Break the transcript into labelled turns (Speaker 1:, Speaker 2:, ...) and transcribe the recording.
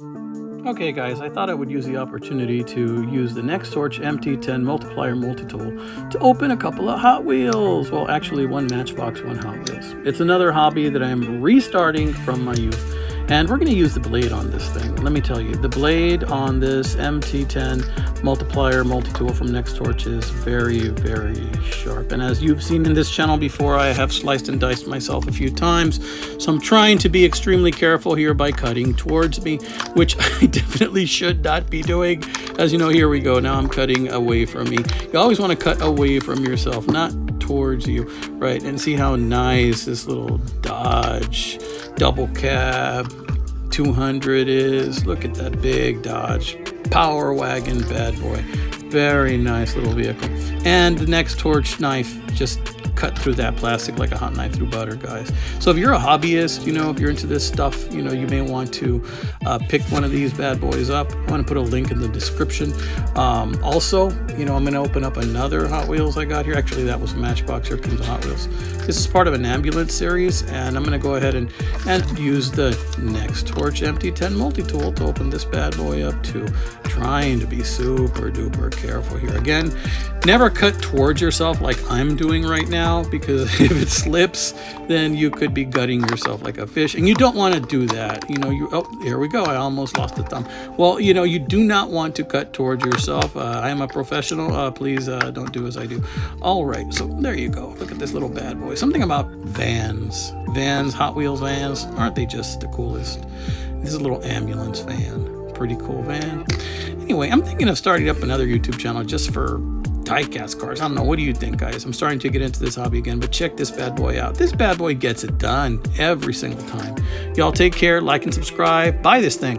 Speaker 1: Okay guys, I thought I would use the opportunity to use the NEXTORCH MT10 Multiplier Multitool to open a couple of Hot Wheels. Well, actually one Matchbox, one Hot Wheels. It's another hobby that I'm restarting from my youth. And we're going to use the blade on this thing. Let me tell you, the blade on this MT10 Multiplier Multitool from NEXTORCH is very, very sharp. And as you've seen in this channel before, I have sliced and diced myself a few times. So I'm trying to be extremely careful here by cutting towards me, which I definitely should not be doing. As you know, here we go. Now I'm cutting away from me. You always want to cut away from yourself, not towards you, right? And see how nice this little Dodge double cab 200 is. Look at that big Dodge Power Wagon bad boy. Very nice little vehicle. And the NEXTORCH knife just cut through that plastic like a hot knife through butter, guys. So if you're a hobbyist, you know, if you're into this stuff, you know, you may want to pick one of these bad boys up. I'm going to put a link in the description. Also, you know, I'm going to open up another Hot Wheels I got here. Actually, that was Matchbox. Here comes the Hot Wheels. This is part of an ambulance series, and I'm going to go ahead and use the NEXTORCH MT10 Multitool to open this bad boy up too. Trying to be super duper careful here. Again, never cut towards yourself like I'm doing right now, because if it slips, then you could be gutting yourself like a fish, and you don't want to do that. You know, oh, here we go. I almost lost the thumb. Well, you know, you do not want to cut towards yourself. I am a professional. Please don't do as I do. All right, so there you go. Look at this little bad boy. Something about vans, Hot Wheels vans. Aren't they just the coolest? This is a little ambulance van. Pretty cool van. Anyway, I'm thinking of starting up another YouTube channel just for diecast cars. I don't know. What do you think, guys? I'm starting to get into this hobby again, but check this bad boy out. This bad boy gets it done every single time. Y'all take care, like and subscribe. Buy this thing.